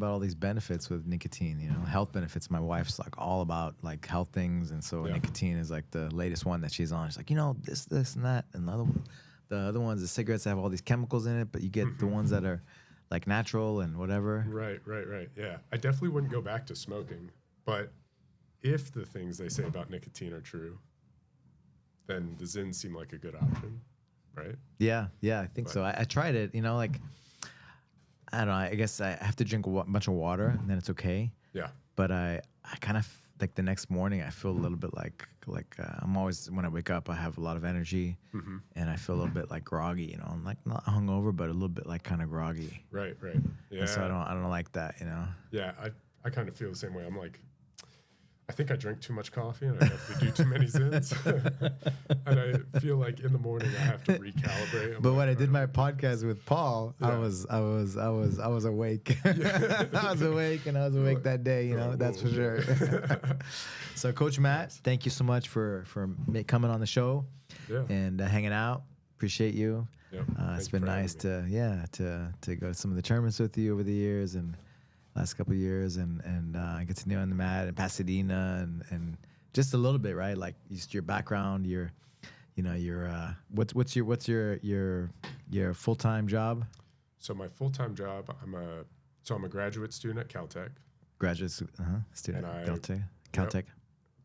about all these benefits with nicotine, you know, health benefits. My wife's like all about like health things. And so nicotine is like the latest one that she's on. She's like, you know, this and that. And the other ones, the cigarettes have all these chemicals in it, but you get the ones that are like natural and whatever. Right. Yeah. I definitely wouldn't go back to smoking, but if the things they say about nicotine are true, then the Zins seem like a good option, right? Yeah, I think so. I tried it, you know, like, I don't know, I guess I have to drink a bunch of water and then it's okay. Yeah. But I kind of, like the next morning, I feel a little bit like I'm always, when I wake up, I have a lot of energy and I feel a little bit like groggy, you know, I'm like not hungover, but a little bit like kind of groggy. Right. Yeah. And so I don't like that, you know? Yeah, I kind of feel the same way. I'm like, I think I drink too much coffee and I definitely do too many Zins. And I feel like in the morning I have to recalibrate. But when I did my podcast with Paul, I was awake. I was awake and I was awake that day, you know, that's for sure. So Coach Matt, thank you so much for coming on the show and hanging out. Appreciate you. Yep. It's been nice to go to some of the tournaments with you over the years and last couple of years and get to know on the mat in Pasadena and just a little bit, right? Like just your background, your what's your full-time job? So my full-time job, I'm a graduate student at Caltech. Graduate student at Caltech. Yep,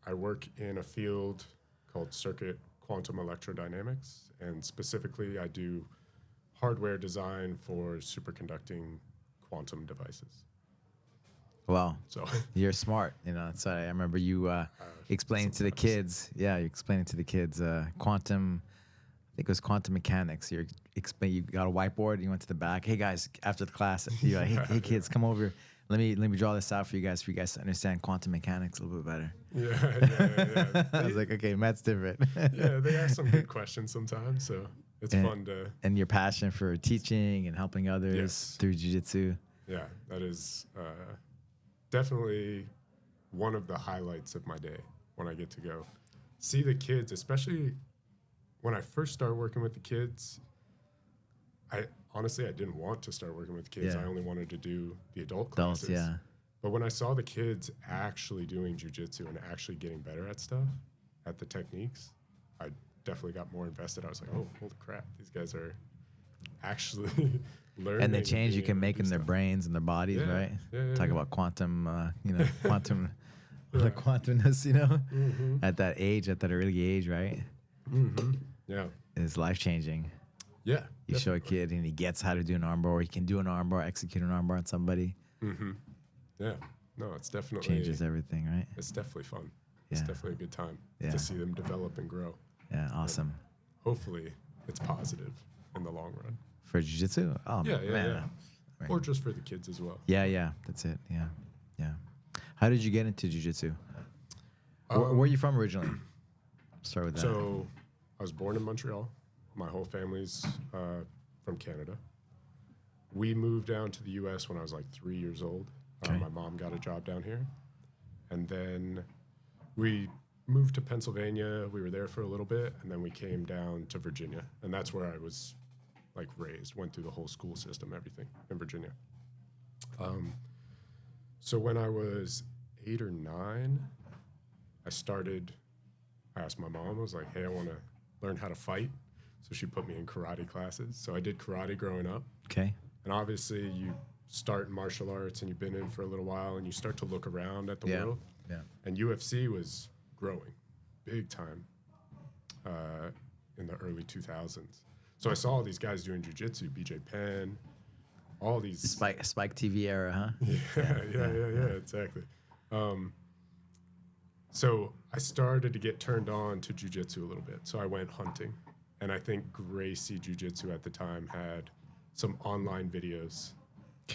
I work in a field called circuit quantum electrodynamics, and specifically I do hardware design for superconducting quantum devices. Wow. So you're smart, you know. So I remember you explaining to the kids. Yeah, you explaining to the kids quantum. I think it was quantum mechanics. You got a whiteboard. You went to the back. Hey guys, after the class, you're like, hey kids, come over. Let me draw this out for you guys to understand quantum mechanics a little bit better. Yeah. I was like, okay, Matt's different. Yeah, they ask some good questions sometimes, so it's fun to. And your passion for teaching and helping others through jiu-jitsu. Yeah, that is definitely one of the highlights of my day when I get to go see the kids, especially when I first started working with the kids. I didn't want to start working with kids. I only wanted to do the adult classes. But when I saw the kids actually doing jiu-jitsu and actually getting better at stuff, at the techniques, I definitely got more invested. I was like, oh, holy crap, these guys are actually learning. And the change you can make in their brains and their bodies, right? Talk about quantum, quantum, the quantumness, you know, at that age, at that early age, right? Yeah. It's life-changing. Yeah. You show a kid and he gets how to do an armbar, or he can do an armbar, execute an armbar on somebody. Yeah. No, it's definitely changes everything, right? It's definitely fun. It's definitely a good time to see them develop and grow. Yeah, awesome. And hopefully, it's positive in the long run. For jiu-jitsu? Oh, man. Yeah. Right. Or just for the kids as well. Yeah. That's it. Yeah. How did you get into jiu-jitsu? Where are you from originally? Start with that. So, I was born in Montreal. My whole family's from Canada. We moved down to the U.S. when I was like 3 years old. My mom got a job down here. And then we moved to Pennsylvania. We were there for a little bit. And then we came down to Virginia. And that's where I was like raised, went through the whole school system, everything in Virginia. So when I was 8 or 9, I asked my mom, I was like, hey, I want to learn how to fight. So she put me in karate classes. So I did karate growing up. Okay. And obviously you start martial arts and you've been in for a little while and you start to look around at the world. Yeah. And UFC was growing big time in the early 2000s. So I saw all these guys doing jiu-jitsu, BJ Penn, all these... Spike TV era, huh? Yeah, exactly. So I started to get turned on to jiu-jitsu a little bit. So I went hunting. And I think Gracie Jiu-Jitsu at the time had some online videos.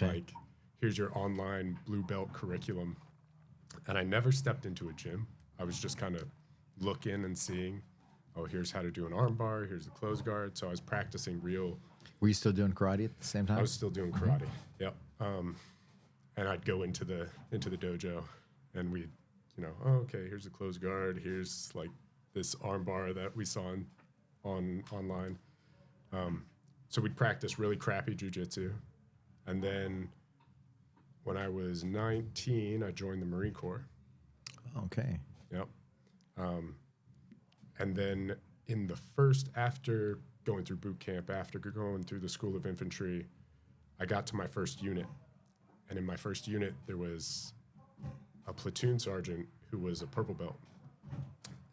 Like, here's your online blue belt curriculum. And I never stepped into a gym. I was just kind of looking and seeing, oh, here's how to do an arm bar, here's the close guard. So I was practicing real. Were you still doing karate at the same time? I was still doing karate. Yep. And I'd go into the dojo and we'd, oh, okay, here's the close guard, here's like this arm bar that we saw online. So we'd practice really crappy jiu-jitsu. And then when I was 19, I joined the Marine Corps. Okay. Yep. And then after going through boot camp, after going through the School of Infantry, I got to my first unit. And in my first unit, there was a platoon sergeant who was a purple belt.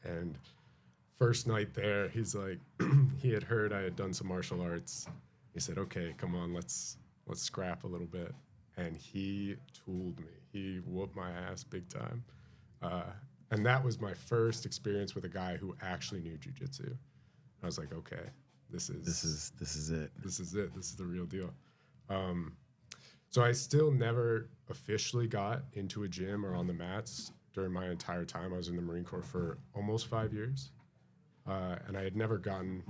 And first night there, he's like, he had heard I had done some martial arts. He said, okay, come on, let's scrap a little bit. And he tooled me. He whooped my ass big time. And that was my first experience with a guy who actually knew jiu-jitsu. I was like, okay, this is it. This is it. This is the real deal. So I still never officially got into a gym or on the mats during my entire time. I was in the Marine Corps for almost 5 years. And I had never gotten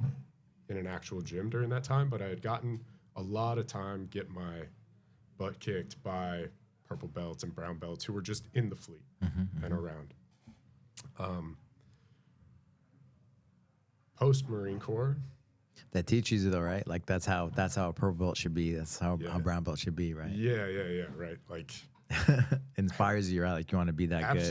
in an actual gym during that time, but I had gotten a lot of time get my butt kicked by purple belts and brown belts who were just in the fleet and around. Post Marine Corps. That teaches you though, right? Like that's how a purple belt should be. That's how a brown belt should be, right? Yeah, right. Like inspires you, right? Like you want to be that good.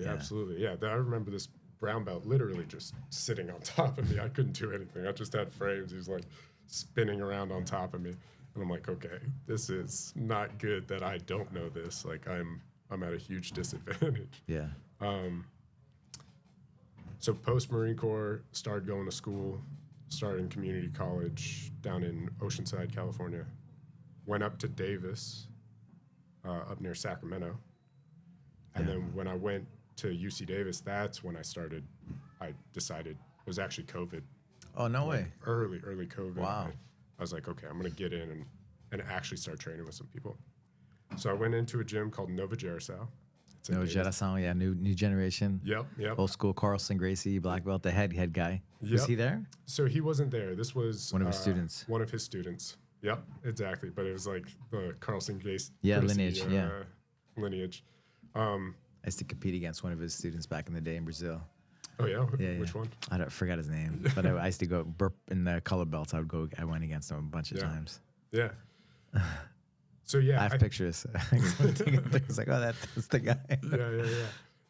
Absolutely. Yeah, I remember this brown belt literally just sitting on top of me. I couldn't do anything. I just had frames. He was like spinning around on top of me. And I'm like, okay, this is not good that I don't know this. Like I'm at a huge disadvantage. Yeah. So post Marine Corps, started going to school, started in community college down in Oceanside, California. Went up to Davis, up near Sacramento. And then when I went to UC Davis, that's when I decided, it was actually COVID. Oh, no way. Early COVID. Wow. I was like, okay, I'm going to get in and actually start training with some people. So I went into a gym called Nova Geração. Nova Geração, yeah, new generation. Yep. Old school Carlson Gracie, black belt, the head guy. Yep. Was he there? So he wasn't there. This was one of his students. One of his students. Yep, exactly. But it was like the Carlson Gracie. Lineage. Lineage. I used to compete against one of his students back in the day in Brazil. Oh yeah, which one? I forgot his name, but I used to go burp in the color belts. I went against him a bunch of times. Yeah. So yeah, I have pictures. It's like, oh, that's the guy.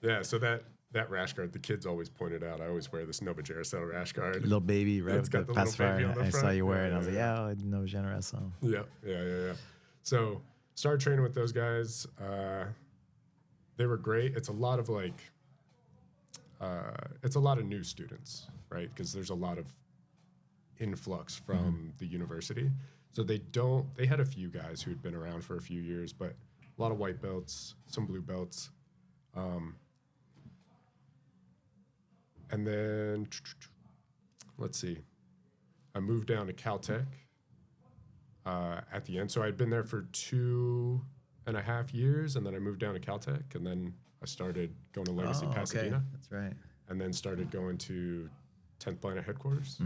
Yeah. So that rash guard, the kids always pointed out. I always wear this Nova Geração rash guard. Little baby, right? It's got the little baby on the front. I saw you wear it. I was like, yeah, Nova Geração. Yeah. So started training with those guys. They were great. It's a lot of new students, right? Because there's a lot of influx from the university. So they had a few guys who had been around for a few years, but a lot of white belts, some blue belts. And then, let's see, I moved down to Caltech at the end. So I'd been there for 2.5 years, and then I moved down to Caltech, and then I started going to Legacy Pasadena. Okay. That's right. And then started going to 10th Planet headquarters.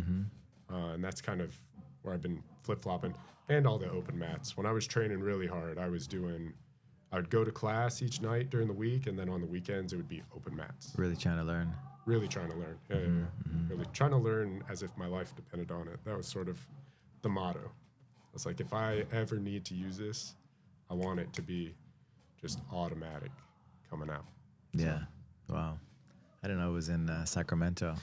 And that's kind of where I've been flip-flopping, and all the open mats. When I was training really hard, I would go to class each night during the week, and then on the weekends, it would be open mats. Really trying to learn. Really trying to learn. Yeah. Really trying to learn as if my life depended on it. That was sort of the motto. It's like, if I ever need to use this, I want it to be just automatic coming out. Yeah. Wow. I didn't know it was in Sacramento.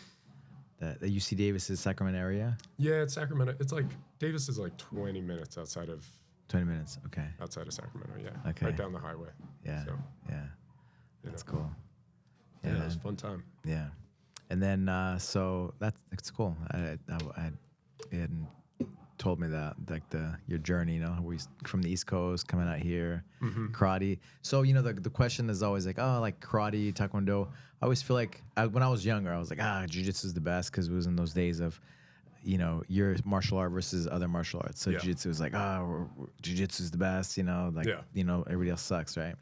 The UC Davis is Sacramento area? Yeah, it's Sacramento. It's like, Davis is like 20 minutes outside of... 20 minutes, okay. Outside of Sacramento, yeah. Okay. Right down the highway. Yeah, so, yeah. That's cool. Yeah, it was a fun time. Yeah. And then, so that's cool. I hadn't told me that, like your journey, from the East Coast, coming out here, karate. So, the question is always like, oh, like karate, taekwondo. I always feel like when I was younger, I was like, jiu-jitsu is the best, because it was in those days of, your martial art versus other martial arts. So jiu-jitsu was like, jiu-jitsu is the best, everybody else sucks, right?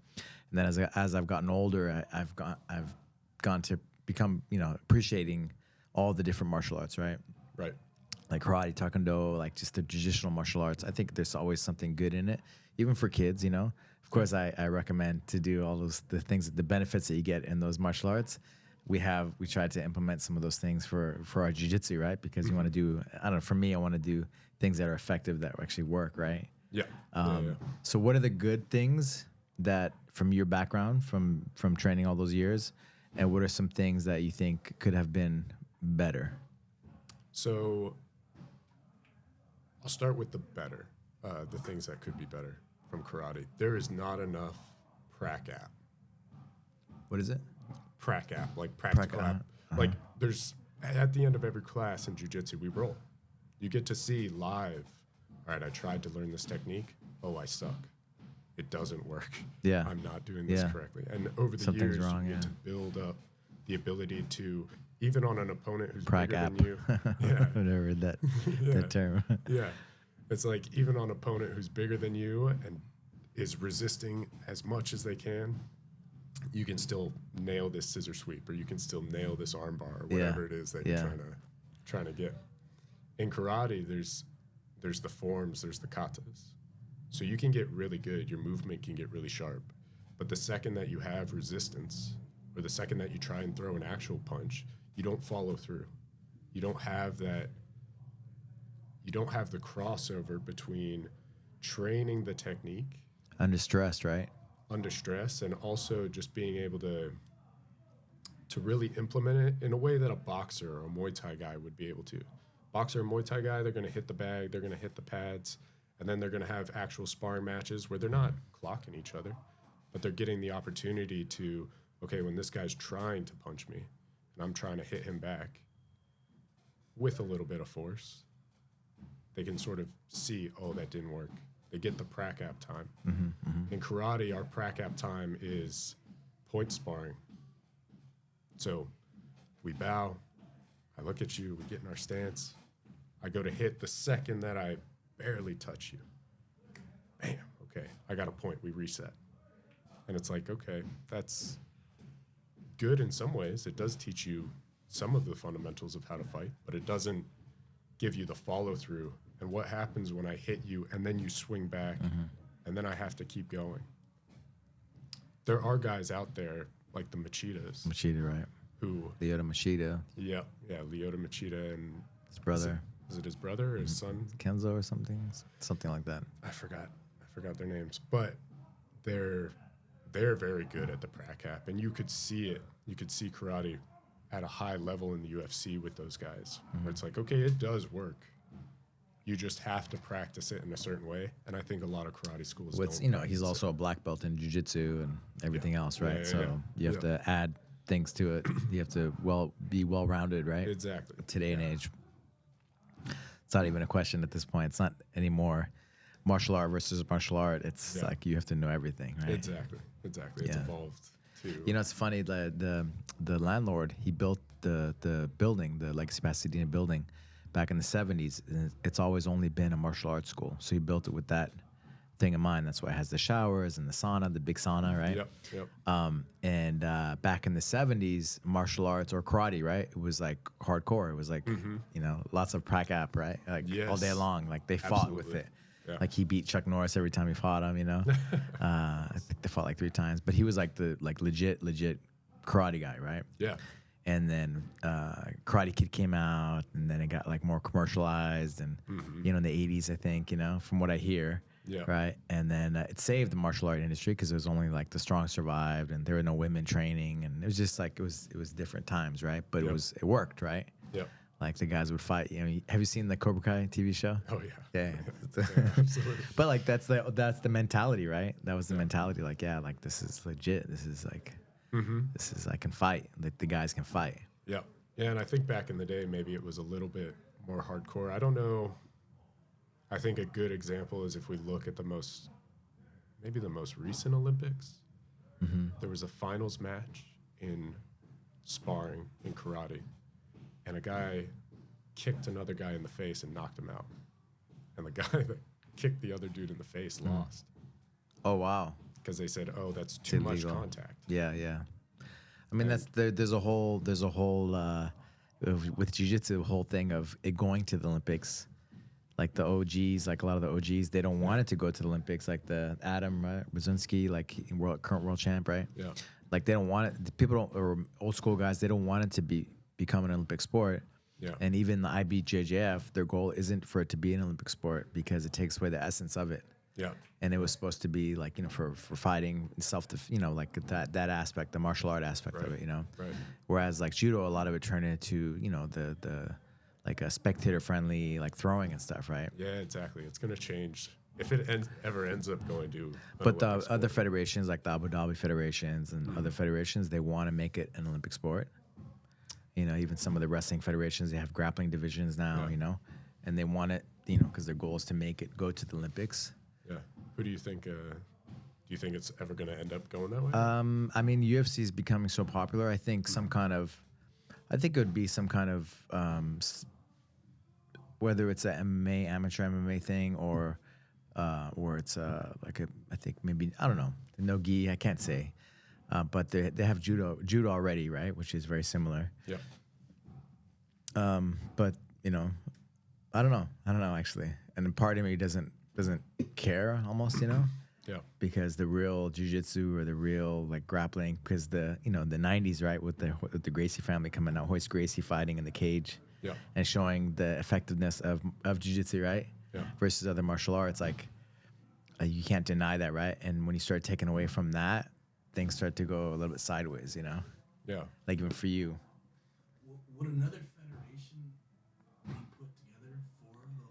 And then as I've gotten older, I've gone to become, appreciating all the different martial arts, right? Right. Like karate, taekwondo, like just the traditional martial arts. I think there's always something good in it, even for kids, Of course, I recommend to do all the things, the benefits that you get in those martial arts. We tried to implement some of those things for our jiu-jitsu, right? Because you want to do, I don't know, for me, I want to do things that are effective, that actually work, right? Yeah. So what are the good things that from your background, from training all those years, and what are some things that you think could have been better? So I'll start with the better, the things that could be better from karate. There is not enough prac app. What is it? Prac app, like practical Prac app. app. Like there's, at the end of every class in jiu-jitsu, we roll. You get to see live, all right, I tried to learn this technique. Oh, I suck. It doesn't work. Yeah. I'm not doing this Yeah. correctly. And over the Something's years, wrong, you get to yeah. build up the ability to, even on an opponent who's Prac bigger app. than you. Yeah. I've never heard that, that term. Yeah. It's like even on an opponent who's bigger than you and is resisting as much as they can, you can still nail this scissor sweep, or you can still nail this arm bar, or whatever it is that you're trying to get. In karate, there's the forms, there's the katas. So you can get really good, your movement can get really sharp. But the second that you have resistance, or the second that you try and throw an actual punch, you don't follow through. You don't have that, you don't have the crossover between training the technique Under stress, right? under stress, and also just being able to really implement it in a way that a boxer or a Muay Thai guy would be able to. Boxer or Muay Thai guy, they're going to hit the bag, they're going to hit the pads, and then they're going to have actual sparring matches where they're not clocking each other, but they're getting the opportunity to, okay, when this guy's trying to punch me and I'm trying to hit him back with a little bit of force, they can sort of see, oh, that didn't work. They get the prac app time. In karate, our prac app time is point sparring. So we bow, I look at you, we get in our stance, I go to hit the second that I barely touch you. Bam, okay, I got a point, we reset. And it's like, okay, that's good in some ways. It does teach you some of the fundamentals of how to fight, but it doesn't give you the follow through. And what happens when I hit you and then you swing back and then I have to keep going? There are guys out there like the Machidas. Machida, right? Who? Leota Machida. Yeah, Leota Machida and His brother. Was it his brother or his son? Kenzo or something? Something like that. I forgot their names. But they're very good at the prac app, and you could see it. You could see karate at a high level in the UFC with those guys, where it's like, okay, it does work. You just have to practice it in a certain way, and I think a lot of karate schools don't. You know, practice he's it. also a black belt in jiu-jitsu and everything else, right? Yeah, so you have yeah. to add things to it. You have to be well-rounded, right? Exactly. Today and age. It's not even a question at this point. It's not anymore martial art versus martial art. It's like you have to know everything, right? Exactly. It's evolved too. You know, it's funny, the landlord, he built the building, the Legacy Pasadena building, back in the 70s. And it's always only been a martial arts school. So he built it with that thing in mind. That's why it has the showers and the sauna, the big sauna, right? Yep. And back in the 70s, martial arts or karate, right? It was like hardcore. It was like, you know, lots of prac app, right? Like all day long. Like they fought with it. Yeah. Like he beat Chuck Norris every time he fought him, you know? I think they fought like 3 times. But he was like the legit karate guy, right? Yeah. And then Karate Kid came out, and then it got like more commercialized, and you know, in the 80s, I think, you know, from what I hear, right? And then it saved the martial art industry because it was only like the strong survived, and there were no women training, and it was just like it was different times, right? But it worked, right? Yep. Like the guys would fight. You know, have you seen the Cobra Kai TV show? Oh yeah. Yeah. Absolutely. But like that's the mentality, right? That was the mentality. Like, yeah, like this is legit. This is like. This is I can fight. Like the guys can fight. Yeah, and I think back in the day, maybe it was a little bit more hardcore. I don't know. I think a good example is if we look at the most recent Olympics. There was a finals match in sparring in karate, and a guy kicked another guy in the face and knocked him out, and the guy that kicked the other dude in the face lost. Oh wow. Because they said, "Oh, that's too much contact." Yeah. I mean, there's a whole with jiu-jitsu, the whole thing of it going to the Olympics. Like the OGs, like a lot of the OGs, they don't want it to go to the Olympics. Like the Adam Brzezinski, like current world champ, right? Yeah. Like they don't want it. The people don't, or old school guys, they don't want it to become an Olympic sport. Yeah. And even the IBJJF, their goal isn't for it to be an Olympic sport because it takes away the essence of it. Yeah. And it was supposed to be like, for fighting self, like that aspect, the martial art aspect of it, Right. Whereas like judo, a lot of it turned into, the like a spectator friendly, like throwing and stuff, right? Yeah, exactly. It's going to change if it ever ends up going to an But the Olympic other sport. federations, like the Abu Dhabi federations and other federations, they want to make it an Olympic sport. Even some of the wrestling federations, they have grappling divisions now, Yeah. And they want it, because their goal is to make it go to the Olympics. Yeah. Who do you think? Do you think it's ever going to end up going that way? I mean, UFC is becoming so popular. I think I think it would be some kind of, whether it's an MMA, amateur MMA thing, or it's I think maybe, I don't know, no gi, I can't say, but they have judo already, right, which is very similar. Yeah. But I don't know actually, and part of me doesn't care almost, Yeah. because the real jiu-jitsu or the real like grappling, because the 90s, right, with the Gracie family coming out, Hoist Gracie fighting in the cage, Yeah. and showing the effectiveness of jiu-jitsu, right, Yeah. versus other martial arts, like you can't deny that, right? And when you start taking away from that, things start to go a little bit sideways, Yeah. like even for you. Would another federation be put together for the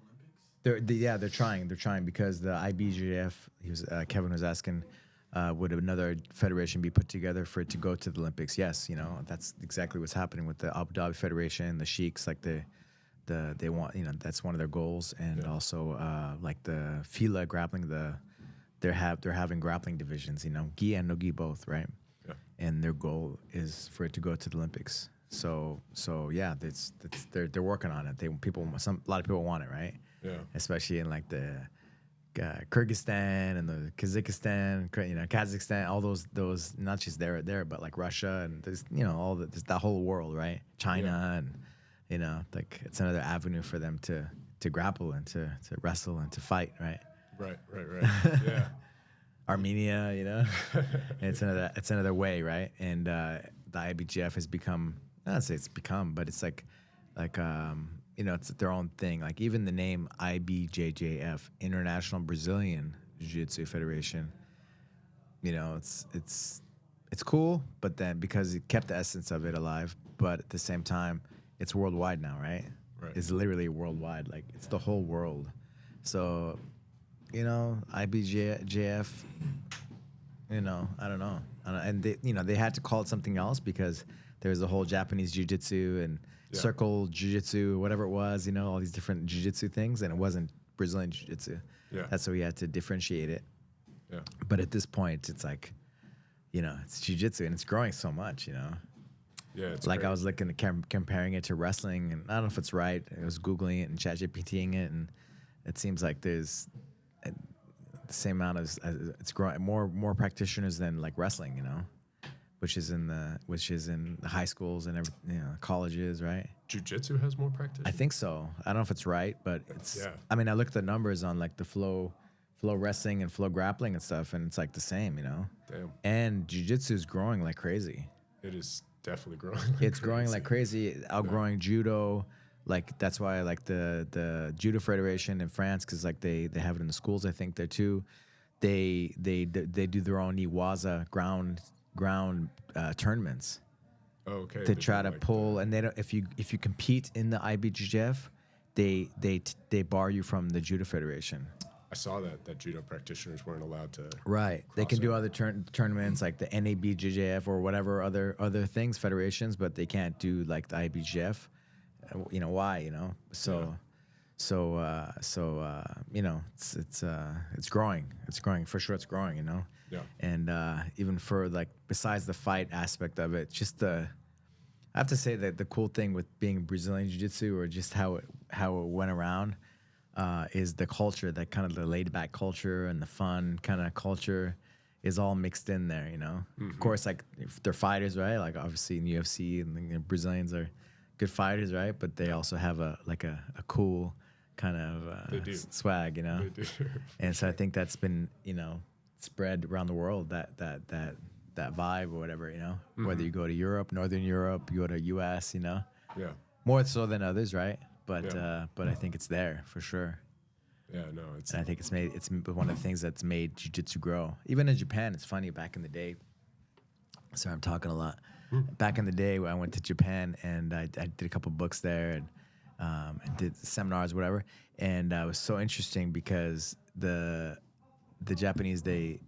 Olympics? They're trying because the IBJJF, Kevin was asking, would another federation be put together for it to go to the Olympics? Yes, that's exactly what's happening with the Abu Dhabi Federation, the Sheiks, like they want, that's one of their goals, and also like the FILA grappling, they're having grappling divisions, gi and no gi both, right? Yeah. And their goal is for it to go to the Olympics. So yeah, they're working on it. A lot of people want it, right? Yeah. Especially in like the Kyrgyzstan and the Kazakhstan, Kazakhstan, all those not just there, but like Russia and there's there's that whole world, right? China and like it's another avenue for them to grapple and to wrestle and to fight, right? Right. Yeah. Armenia, and it's another way, right? And the IBGF has become, I don't say it's become, but it's like it's their own thing. Like even the name IBJJF, International Brazilian Jiu-Jitsu Federation, it's cool, but then because it kept the essence of it alive, but at the same time, it's worldwide now, right? Right. It's literally worldwide. Like it's the whole world. So, IBJJF, I don't know. And they had to call it something else because there's a whole Japanese jiu-jitsu and circle jiu-jitsu, whatever it was, all these different jiu-jitsu things, and it wasn't Brazilian jiu-jitsu. Yeah. That's why we had to differentiate it. Yeah. But at this point, it's like, it's jiu-jitsu and it's growing so much, Yeah. It's like crazy. I was looking at comparing it to wrestling, and I don't know if it's right. I was Googling it and ChatGPTing it, and it seems like there's the same amount as it's growing, more practitioners than like wrestling, which is in the high schools and colleges, right? Jiu-Jitsu has more practice. I think so. I don't know if it's right, but it's. Yeah. I mean, I looked at the numbers on like the flow wrestling and flow grappling and stuff, and it's like the same, Damn. And jiu-jitsu is growing like crazy. It is definitely growing. It's growing like crazy, outgrowing judo. Like that's why I like the Judo Federation in France, because like they have it in the schools, I think there too. They do their own Iwaza ground tournaments Oh, okay. to try to pull, and they don't, if you compete in the IBJJF, they bar you from the Judo Federation. I saw that judo practitioners weren't allowed to. Right. They can do crossover. other tournaments like the NABJJF or whatever other things, federations, but they can't do like the IBJJF. Why? So it's growing. It's growing for sure. It's growing. Yeah. And even for like besides the fight aspect of it, just I have to say that the cool thing with being Brazilian Jiu-Jitsu, or just how it went around, is the culture, that kind of the laid back culture and the fun kind of culture is all mixed in there. Of course, like if they're fighters, right? Like obviously in UFC, and the Brazilians are good fighters, right? But they also have a cool kind of swag, They do. And so I think that's been spread around the world, that vibe or whatever, whether you go to Europe, Northern Europe, you go to US, Yeah. more so than others, right? But Yeah. but I think it's there for sure. Yeah, no, it's And I think it's one of the things that's made jiu-jitsu grow. Even in Japan, it's funny, back in the day. Sorry, I'm talking a lot. Back in the day, when I went to Japan and I did a couple books there and did seminars, whatever. And it was so interesting because the Japanese, they're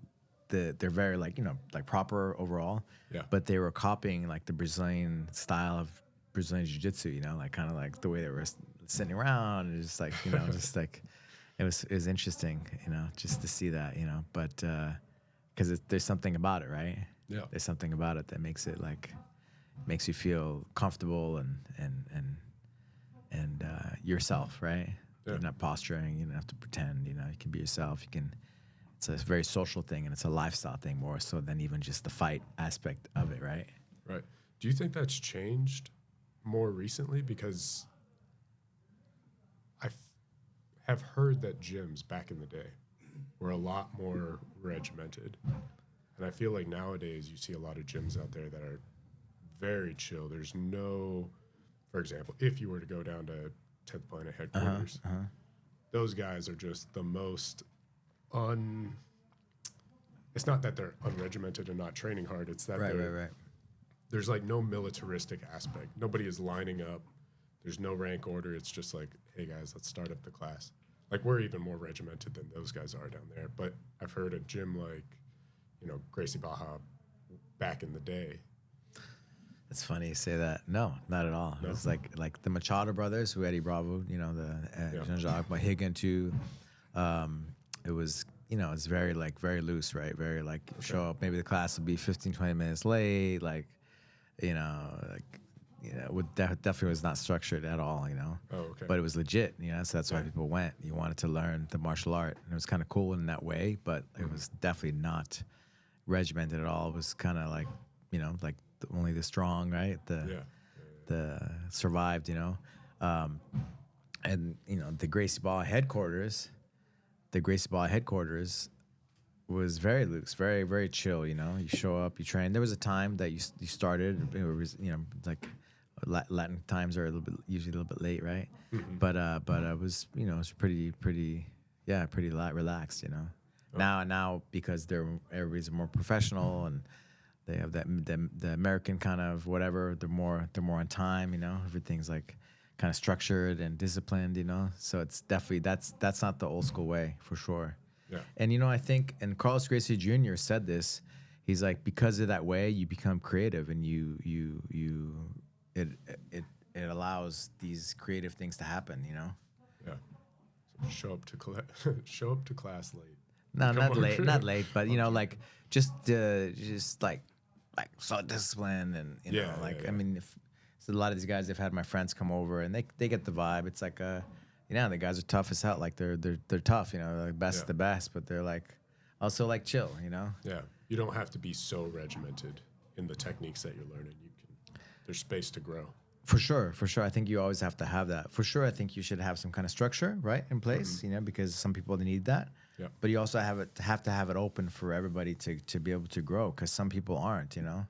very like, like proper overall. Yeah. But they were copying like the Brazilian style of Brazilian jiu-jitsu, like kind of like the way they were sitting around and just like, just like it was interesting, just to see that, but because there's something about it, right? Yeah. There's something about it that makes you feel comfortable and yourself, right? Yeah. You're not posturing. You don't have to pretend. You can be yourself. It's a very social thing and it's a lifestyle thing more so than even just the fight aspect of it, right? Right. Do you think that's changed more recently? Because I have heard that gyms back in the day were a lot more regimented. And I feel like nowadays you see a lot of gyms out there that are very chill. There's no, for example, if you were to go down to 10th Planet headquarters, those guys are just the most it's not that they're unregimented and not training hard. It's that there's like no militaristic aspect. Nobody is lining up. There's no rank order. It's just like, hey guys, let's start up the class. Like we're even more regimented than those guys are down there. But I've heard a gym like, Gracie Baja back in the day. It's funny you say that. No, not at all. No? It was like the Machado brothers, who Eddie Bravo, Jean-Jacques Mahigan too. It was, it's very loose, right? Very like show up. Maybe the class would be 15, 20 minutes late. Like, definitely was not structured at all, Oh, okay. But it was legit, so that's why people went. You wanted to learn the martial art. And it was kind of cool in that way, but it was definitely not regimented at all. It was kind of like, like only the strong, right? The survived, and the Gracie Ball headquarters was very loose, very, very chill. You show up, you train. There was a time that you started. It was, like Latin times are usually a little bit late, right? Mm-hmm. But it was, it was pretty relaxed. Now because everybody's more professional and they have the American kind of whatever. They're more on time. Everything's like kind of structured and disciplined. So it's definitely that's not the old school way for sure. Yeah. And I think, and Carlos Gracie Jr. said this. He's like, because of that way, you become creative, and it allows these creative things to happen. Yeah. So show up to class late. No, not late, but like just like so disciplined and I mean, so a lot of these guys, they've had my friends come over and they get the vibe. It's like the guys are tough as hell. Like they're tough, they're like best of the best, but they're like also like chill, Yeah, you don't have to be so regimented in the techniques that you're learning. There's space to grow. For sure. I think you always have to have that. For sure, I think you should have some kind of structure, right, in place, because some people need that. Yeah. But you also have to have it open for everybody to be able to grow, because some people aren't, Yeah.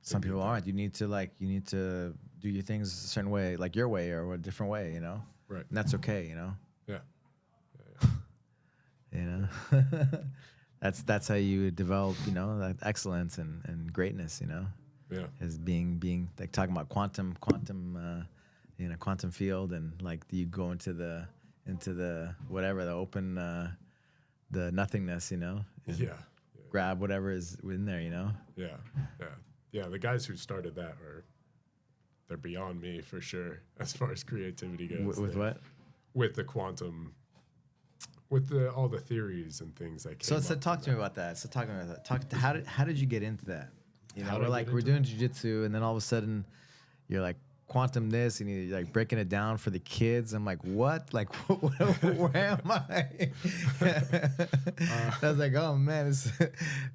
Some people aren't. You need to do your things a certain way, like your way or a different way, Right. And that's okay, Yeah. That's how you develop, that excellence and greatness, Yeah. as being like talking about quantum field, and like you go into the whatever, the open the nothingness, and grab whatever is in there, Yeah. The guys who started that they're beyond me for sure as far as creativity goes. With what? With the quantum, with all the theories and things that came So up talk to me about that. How did you get into that? We're doing jiu-jitsu, and then all of a sudden you're like quantum this, and you're like breaking it down for the kids. I'm like, what? Like, where am I? I was like, oh man, this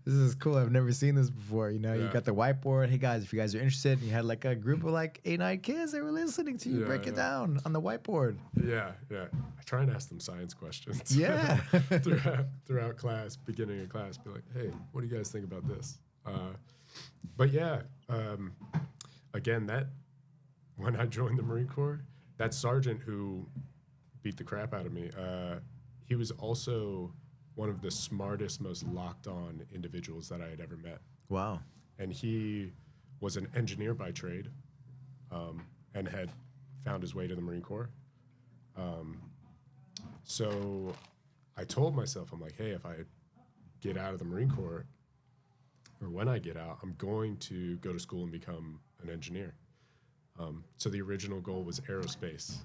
is cool. I've never seen this before. You got the whiteboard. Hey guys, if you guys are interested, and you had like a group of like 8, 9 kids that were listening to you break it down on the whiteboard. Yeah. I try and ask them science questions. Yeah. throughout class, beginning of class, be like, hey, what do you guys think about this? But yeah, again, that when I joined the Marine Corps, that sergeant who beat the crap out of me. He was also one of the smartest, most locked on individuals that I had ever met. Wow. And he was an engineer by trade, and had found his way to the Marine Corps. So I told myself, I'm like, hey, if I get out of the Marine Corps, or when I get out, I'm going to go to school and become an engineer. So the original goal was aerospace.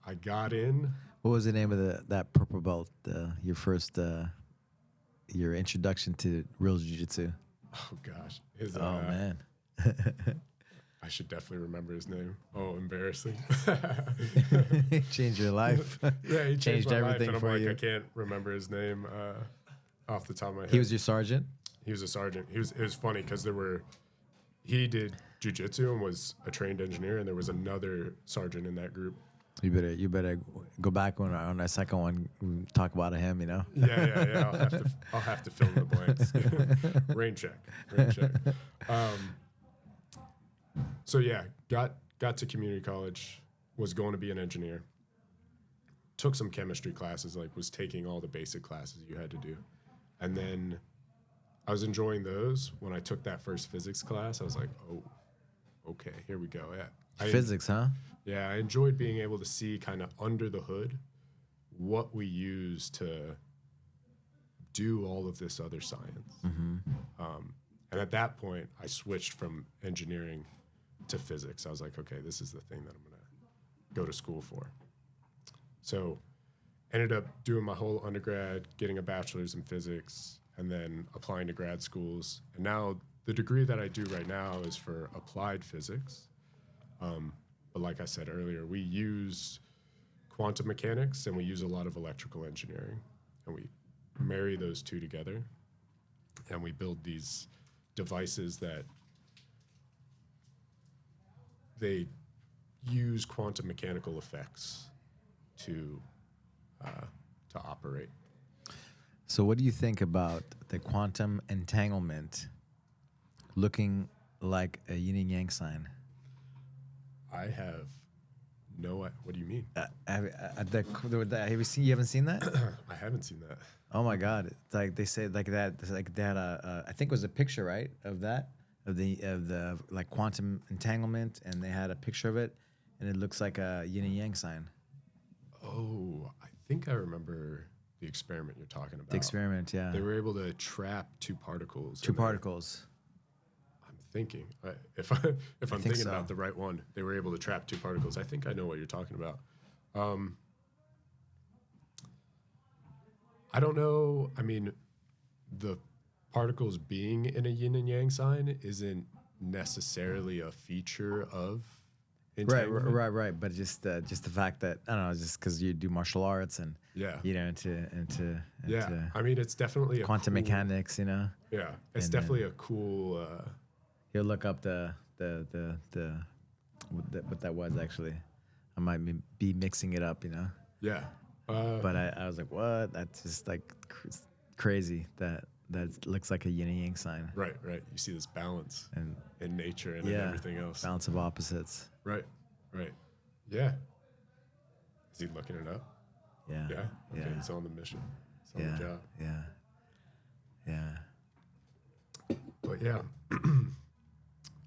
I got in. What was the name of that purple belt? Your first, your introduction to real jiu-jitsu. Oh gosh, Oh man. I should definitely remember his name. Oh, embarrassing. Changed your life. Yeah, he changed my everything life, and for I'm like, you. I can't remember his name off the top of my head. He was your sergeant? He was a sergeant. It was funny because he did jiu-jitsu and was a trained engineer, and there was another sergeant in that group. You better go back on that second one and talk about him, you know? Yeah. I'll have to fill in the blanks. Rain check. So yeah, got to community college, was going to be an engineer. Took some chemistry classes, like was taking all the basic classes you had to do. And then I was enjoying those. When I took that first physics class, I was like, oh, okay, here we go. Yeah. Physics, huh? Yeah, I enjoyed being able to see kind of under the hood what we use to do all of this other science. Mm-hmm. And at that point, I switched from engineering to physics. I was like, okay, this is the thing that I'm going to go to school for. So ended up doing my whole undergrad, getting a bachelor's in physics, and then applying to grad schools. And now the degree that I do right now is for applied physics. But like I said earlier, we use quantum mechanics and we use a lot of electrical engineering. And we marry those two together. And we build these devices that they use quantum mechanical effects to operate. So what do you think about the quantum entanglement looking like a yin and yang sign? I have no. What do you mean? Have you haven't seen that? I haven't seen that. Oh my God! It's like they say like that. It's like that. I think it was a picture, right, of that of the like quantum entanglement, and they had a picture of it, and it looks like a yin and yang sign. Oh, I think I remember the experiment you're talking about. The experiment, yeah. They were able to trap two particles. Two particles. I'm thinking, if I'm thinking so. about the right one, they were able to trap two particles. I think I know what you're talking about. I don't know. I mean, the particles being in a yin and yang sign isn't necessarily a feature of entanglement. Right. But just the fact that I don't know, just because you do martial arts and Yeah. you know into Yeah. I mean, it's definitely a quantum cool, mechanics, you know. Yeah, it's And, definitely a cool. You'll look up the what that was actually. I might be mixing it up, you know. Yeah. But I was like, what? That's just like crazy that looks like a yin and yang sign. Right. You see this balance And in nature and in everything else. balance of opposites. Right. Yeah. Is he looking it up? Yeah. Yeah. Okay. He's on the mission. He's on the job. Yeah. But yeah.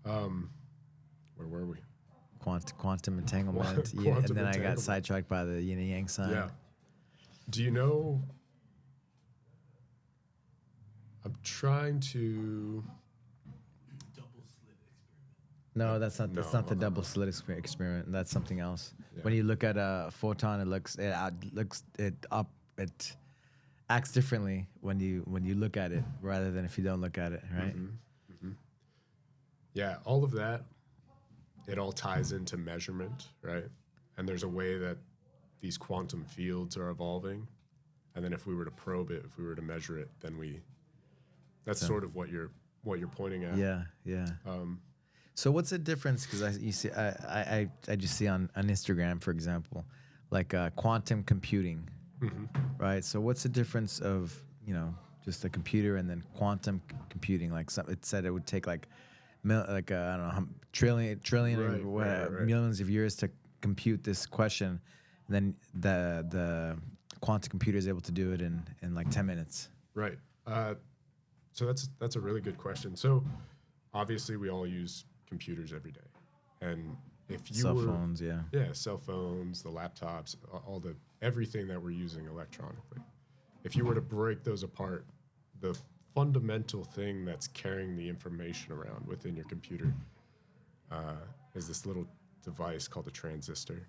Where were we? Quantum entanglement. Yeah, Quantum and then I got entanglement. sidetracked by the yin and yang sign. Yeah. Do you know? I'm trying to. Double slit experiment. No, that's not No. the double slit experiment. That's something else. Yeah. When you look at a photon, it acts differently when you look at it rather than if you don't look at it, right? Yeah, all of that, it all ties into measurement, right? And there's a way that these quantum fields are evolving. And then if we were to probe it, if we were to measure it, then that's sort of what you're pointing at. Yeah. So what's the difference? Because I just see on Instagram, for example, like quantum computing, right? So what's the difference of just a computer and then quantum computing? Like it said it would take like I don't know, trillion or Right. millions of years to compute this question, and then the quantum computer is able to do it in like 10 minutes. Right. So that's a really good question. So obviously we all use computers every day, and if you Cell phones, yeah. Yeah, cell phones, the laptops, everything that we're using electronically. If you were to break those apart, the fundamental thing that's carrying the information around within your computer is this little device called a transistor.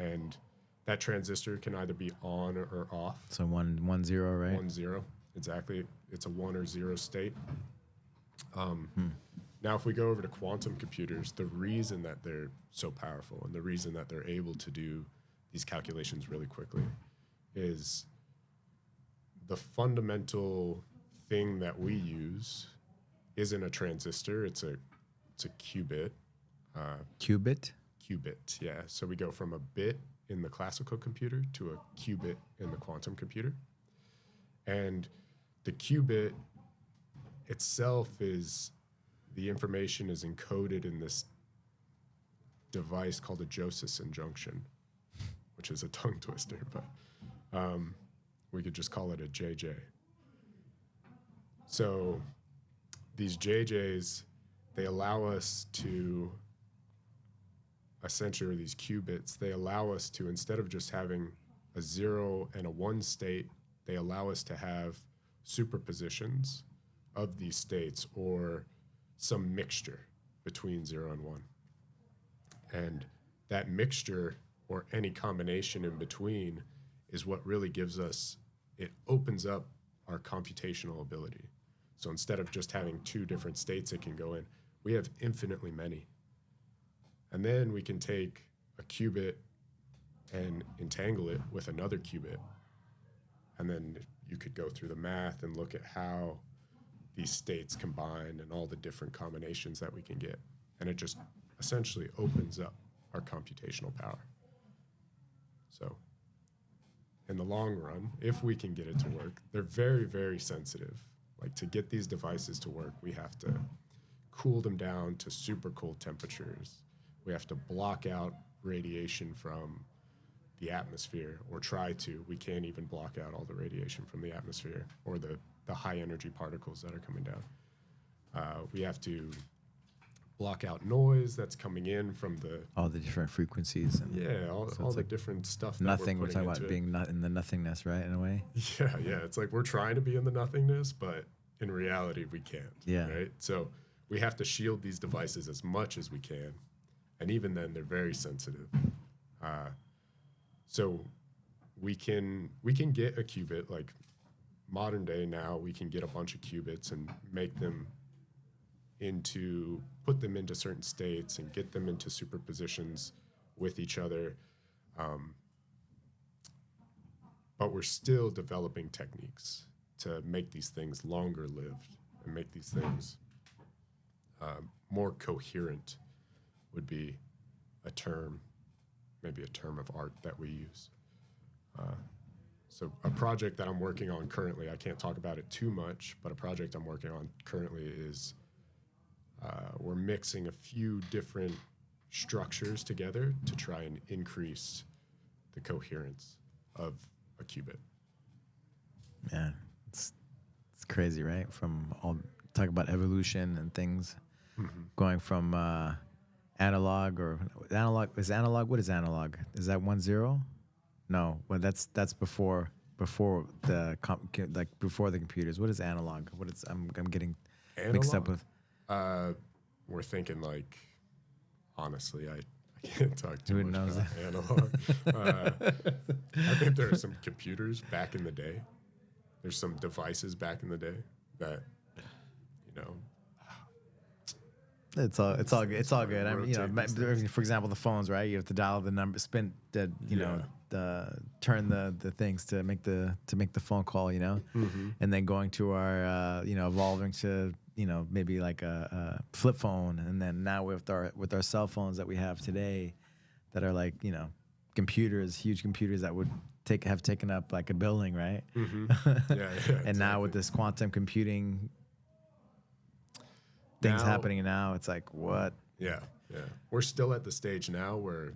And that transistor can either be on or off. So 1 0, right? 1 0, exactly. It's a 1 or 0 state. Now, if we go over to quantum computers, the reason that they're so powerful and the reason that they're able to do these calculations really quickly is the fundamental thing that we use isn't a transistor, it's a qubit. Qubit? Qubit, yeah. So we go from a bit in the classical computer to a qubit in the quantum computer. And the qubit itself is, the information is encoded in this device called a Josephson junction, which is a tongue twister, but we could just call it a JJ. So these JJs, they allow us to, essentially, or these qubits, they allow us to, instead of just having a 0 and a 1 state, they allow us to have superpositions of these states, or some mixture between 0 and 1. And that mixture, or any combination in between, is what really gives us, it opens up our computational ability. So instead of just having 2 different states it can go in, we have infinitely many. And then we can take a qubit and entangle it with another qubit. And then you could go through the math and look at how these states combine and all the different combinations that we can get. And it just essentially opens up our computational power. So in the long run, if we can get it to work, they're very, very sensitive. Like, to get these devices to work, we have to cool them down to super cold temperatures. We have to block out radiation from the atmosphere, or try to. We can't even block out all the radiation from the atmosphere, or the high energy particles that are coming down. We have to block out noise that's coming in from all the different frequencies. And all the different stuff. Nothing. We're talking about being not in the nothingness, right? In a way. Yeah. It's like we're trying to be in the nothingness, but in reality, we can't. Yeah. Right. So we have to shield these devices as much as we can, and even then, they're very sensitive. So we can get a qubit, like modern day now, we can get a bunch of qubits and put them into certain states and get them into superpositions with each other. But we're still developing techniques to make these things longer lived and make these things more coherent, would be a term, maybe a term of art that we use. So a project that I'm working on currently, I can't talk about it too much, but a project I'm working on currently is we're mixing a few different structures together to try and increase the coherence of a qubit. Yeah, it's crazy, right? From all talk about evolution and things, going from analog, or analog is analog. What is analog? Is that 1 0? No, well that's before the before the computers. What is analog? What is I'm getting mixed up with. We're thinking, like, honestly, I can't talk too Who much knows about analog. I think there are some computers back in the day. There's some devices back in the day that, It's all good. I mean, for example, the phones, right? You have to dial the number, spin the turn the things to make the phone call, and then going to our evolving to maybe like a flip phone, and then now with our cell phones that we have today, that are like computers, huge computers that would have taken up like a building, right? Yeah, and now with this quantum computing things happening now, it's like, what? Yeah. We're still at the stage now where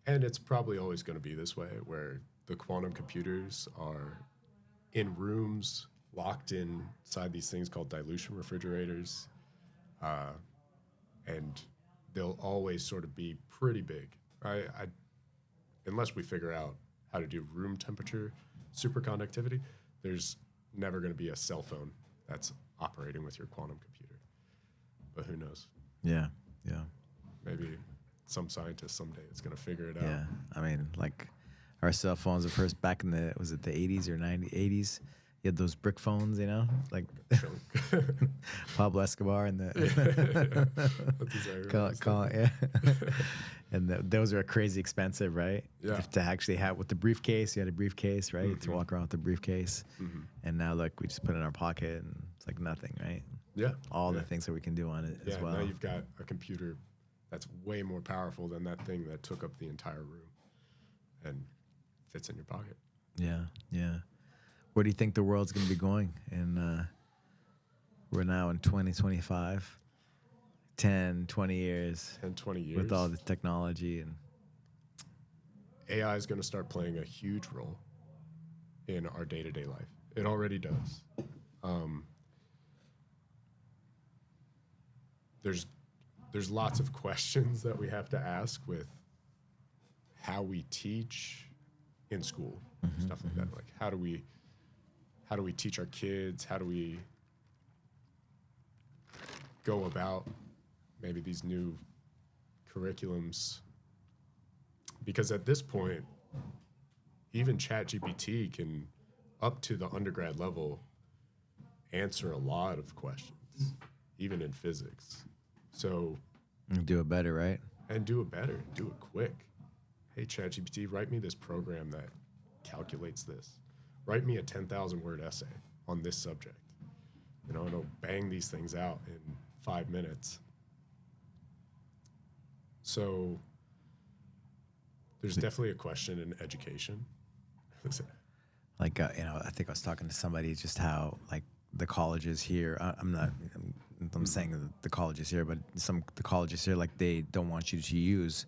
And it's probably always going to be this way, where the quantum computers are in rooms locked inside these things called dilution refrigerators, and they'll always sort of be pretty big. Unless we figure out how to do room temperature superconductivity, there's never going to be a cell phone that's operating with your quantum computer. But who knows? Yeah, yeah. Maybe some scientist someday is going to figure it out. Yeah, I mean, like our cell phones at first back in the, was it the 80s or 80s? You had those brick phones, you know, like Pablo Escobar and the That's exactly what I was yeah. And those are crazy expensive, right? Yeah. To actually have with the briefcase, you had a briefcase, right? To walk around with the briefcase. And now look, we just put it in our pocket and it's like nothing, right? Yeah. All the things that we can do on it as well. Now you've got a computer that's way more powerful than that thing that took up the entire room and fits in your pocket. Yeah, yeah. Where do you think the world's going to be going? And we're now in 2025, 10, 20 years. 10, 20 years. With all this technology. And AI is going to start playing a huge role in our day-to-day life. It already does. There's lots of questions that we have to ask with how we teach in school, stuff like that. Like how do we teach our kids? How do we go about maybe these new curriculums? Because at this point, even ChatGPT can, up to the undergrad level, answer a lot of questions, even in physics. So do it better, right? And do it better, do it quick. Hey, ChatGPT, write me this program that calculates this. Write me a 10,000 word essay on this subject. You know, it'll bang these things out in 5 minutes. So there's definitely a question in education. Like, you know, I think I was talking to somebody just how, like, the colleges here, I'm saying that the colleges here, but the colleges here, like, they don't want you to use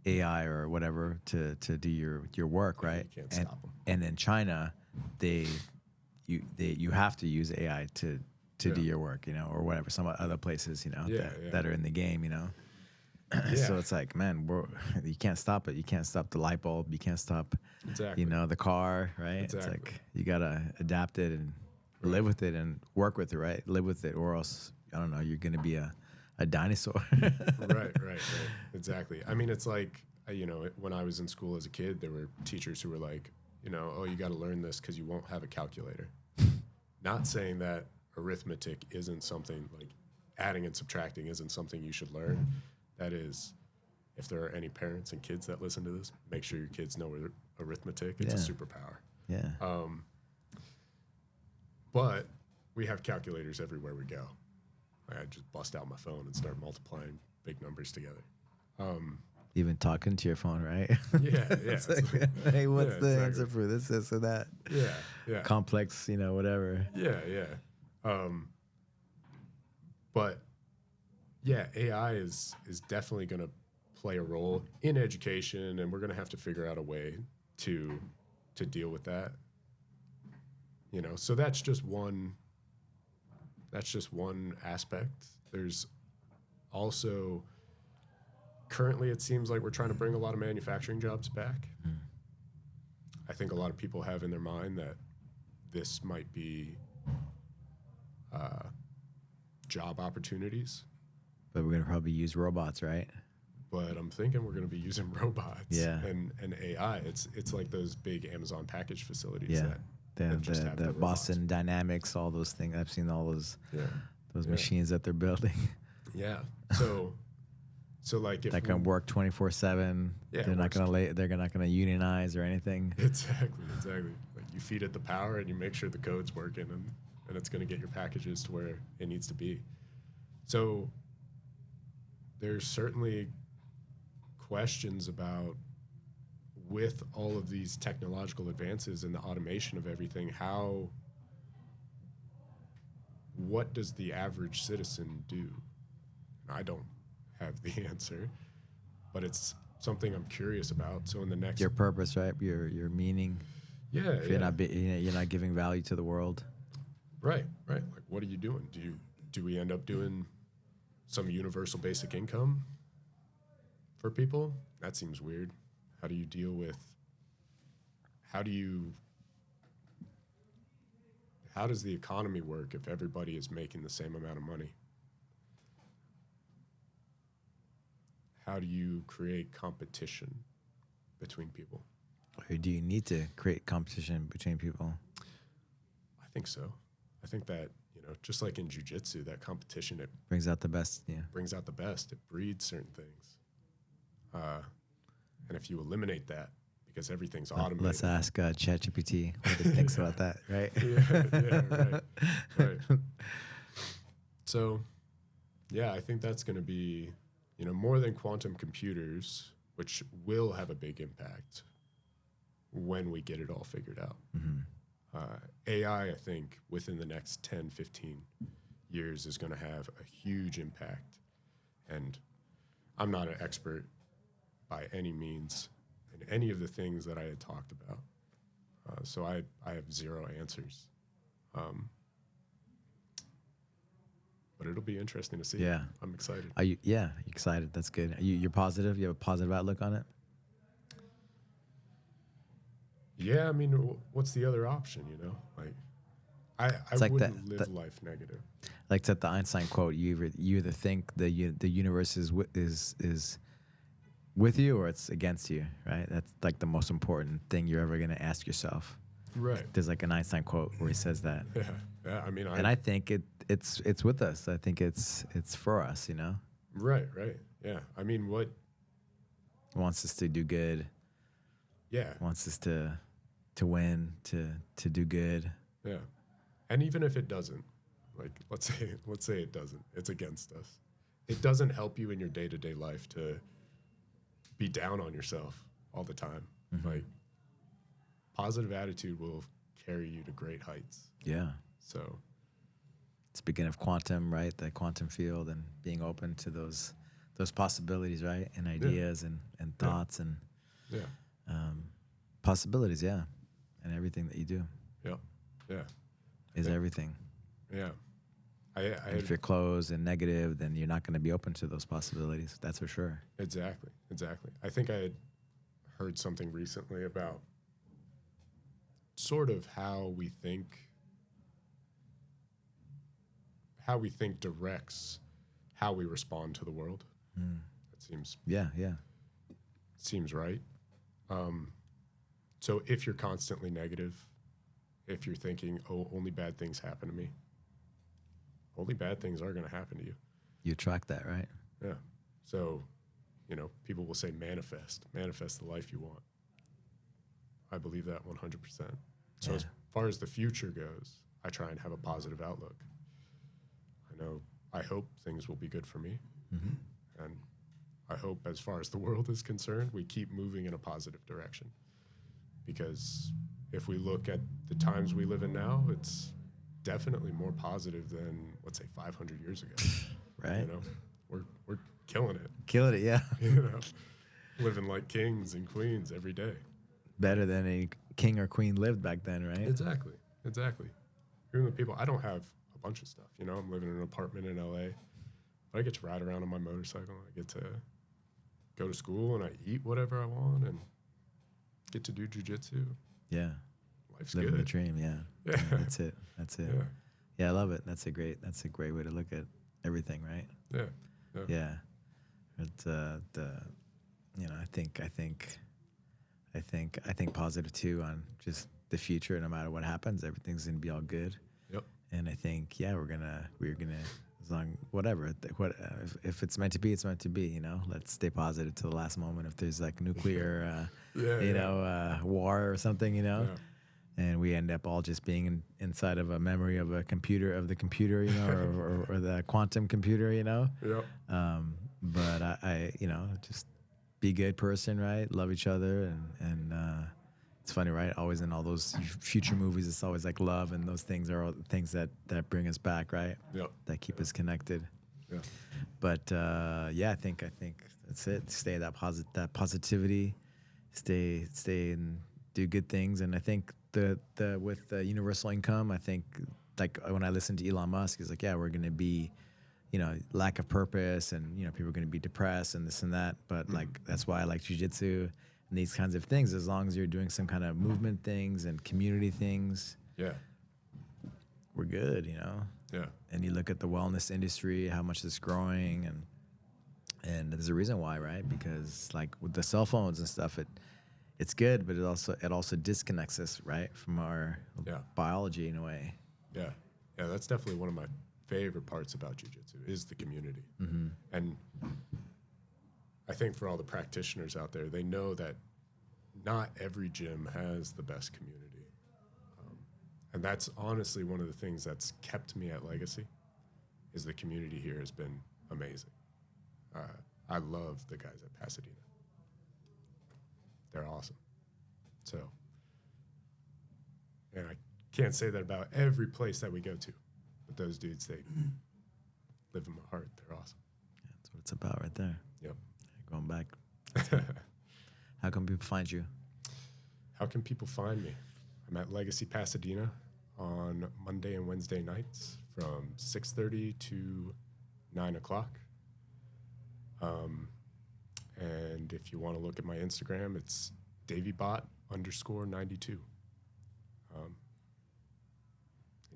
AI or whatever to do your work, right? You can't stop them. And in China, you have to use AI to do your work, you know, or whatever. Some other places, you know, that are in the game, you know. So it's like, man, you can't stop it. You can't stop the light bulb. You can't stop, you know, the car, right? Exactly. It's like you gotta adapt it and live with it and work with it, right? Live with it, or else I don't know, you're gonna be a dinosaur. Right. Exactly. I mean, it's like, you know, when I was in school as a kid, there were teachers who were like, you know, oh, you got to learn this because you won't have a calculator. Not saying that arithmetic isn't something, like adding and subtracting isn't something you should learn. That is, if there are any parents and kids that listen to this, make sure your kids know arithmetic. It's a superpower. Yeah. But we have calculators everywhere we go. I just bust out my phone and start multiplying big numbers together. Even talking to your phone, right? Yeah. It's like, hey, what's the answer for this, or that? Yeah. Complex, you know, whatever. Yeah. But yeah, AI is definitely going to play a role in education, and we're going to have to figure out a way to deal with that. You know, so that's just one aspect. There's also, currently it seems like we're trying to bring a lot of manufacturing jobs back. I think a lot of people have in their mind that this might be job opportunities. But we're gonna probably use robots, right? But I'm thinking we're gonna be using robots and AI. It's like those big Amazon package facilities that just have the the Boston robots. Dynamics, all those things. I've seen all those Yeah. machines that they're building. Yeah. So like if that can work 24/7. Yeah, They're not gonna unionize or anything. Exactly. Like you feed it the power and you make sure the code's working, and it's going to get your packages to where it needs to be. So there's certainly questions about, with all of these technological advances and the automation of everything, what does the average citizen do? And I don't have the answer, but it's something I'm curious about. So in the next Your purpose, right? Your meaning. yeah, If yeah. you're not giving value to the world. Right. Like, what are you doing? Do we end up doing some universal basic income for people? That seems weird. How do you deal with? How does the economy work if everybody is making the same amount of money? How do you create competition between people? Or do you need to create competition between people? I think so. I think that, just like in jiu-jitsu, that competition, it Brings out the best. Yeah. brings out the best. It breeds certain things. And if you eliminate that, because everything's automated. Let's ask ChatGPT what it thinks about that, right? Right. So, yeah, I think that's going to be, more than quantum computers, which will have a big impact when we get it all figured out. AI, I think, within the next 10, 15 years is going to have a huge impact. And I'm not an expert by any means in any of the things that I had talked about. So I have zero answers. But it'll be interesting to see. Yeah. I'm excited. Are you? Yeah, you're excited. That's good. You're positive. You have a positive outlook on it. Yeah, I mean, what's the other option, Like, I like wouldn't that- live life negative. Like to the Einstein quote, you either think the universe is with you or it's against you, right? That's like the most important thing you're ever gonna ask yourself. Right. There's like an Einstein quote where he says that, Yeah. I mean, and I think it's with us. I think it's for us, Right. Yeah. I mean, what? Wants us to do good. Yeah. Wants us to win, to do good. Yeah. And even if it doesn't, like, let's say it doesn't, it's against us. It doesn't help you in your day-to-day life to be down on yourself all the time. Like, positive attitude will carry you to great heights. Yeah. So, Speaking of quantum, right? The quantum field and being open to those possibilities, right? And ideas and thoughts and possibilities, yeah. And everything that you do yeah. is everything. Yeah. And if you're closed and negative, then you're not going to be open to those possibilities. That's for sure. Exactly. I think I had heard something recently about sort of how we think directs how we respond to the world. That seems seems right. So if you're constantly negative, if you're thinking, oh, only bad things happen to me, only bad things are going to happen to you. You attract that, right? Yeah. So, people will say manifest the life you want. I believe that 100%. So as far as the future goes, I try and have a positive outlook. I hope things will be good for me. And I hope as far as the world is concerned, we keep moving in a positive direction. Because if we look at the times we live in now, it's definitely more positive than, let's say, 500 years ago. Right. We're killing it. Killing it, yeah. Living like kings and queens every day. Better than a king or queen lived back then, right? Exactly. Even the people, I don't have a bunch of stuff. I'm living in an apartment in LA, but I get to ride around on my motorcycle. I get to go to school and I eat whatever I want and get to do jiu-jitsu. Yeah. Life's Living good. the dream, yeah. Yeah. That's it. Yeah. Yeah, I love it. That's a great way to look at everything, right? Yeah. But I think positive too on just the future. No matter what happens, everything's gonna be all good. Yep. And I think we're gonna as long whatever if it's meant to be, it's meant to be. Let's stay positive to the last moment. If there's like nuclear, war or something, and we end up all just being inside of a memory of the computer, or the quantum computer, Yep. But I just be a good person, right? Love each other, and it's funny, right? Always in all those future movies, it's always like love, and those things are all things that bring us back, right? Yep. That keep us connected. Yeah. But I think That's it. Stay that positivity. Stay and do good things. And I think the with the universal income, I think like when I listen to Elon Musk, he's like, yeah, we're gonna be, lack of purpose, and people are gonna be depressed and this and that. But like that's why I like jujitsu and these kinds of things. As long as you're doing some kind of movement things and community things, Yeah. we're good. Yeah. And you look at the wellness industry, how much it's growing, and there's a reason why, right? Because like with the cell phones and stuff, it's good, but it also disconnects us, right, from our biology in a way. Yeah. Yeah. That's definitely one of my favorite parts about jiu-jitsu is the community. And I think for all the practitioners out there, they know that not every gym has the best community. And that's honestly one of the things that's kept me at Legacy is the community here has been amazing. I love the guys at Pasadena. They're awesome. So, and I can't say that about every place that we go to, but those dudes, they live in my heart. They're awesome. Yeah, that's what it's about right there. Yep. Going back. How can people find you? How can people find me? I'm at Legacy Pasadena on Monday and Wednesday nights from 6:30 to 9 o'clock. And if you want to look at my Instagram, it's davybot_92.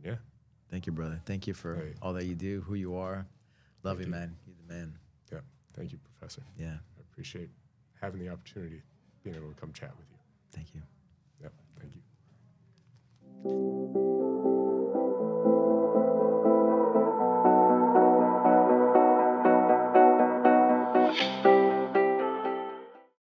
Yeah. Thank you, brother. Thank you for all that you do, who you are. Love you, man. You're the man. Yeah. Thank you, Professor. Yeah. I appreciate having the opportunity, being able to come chat with you. Thank you. Yep. Thank you.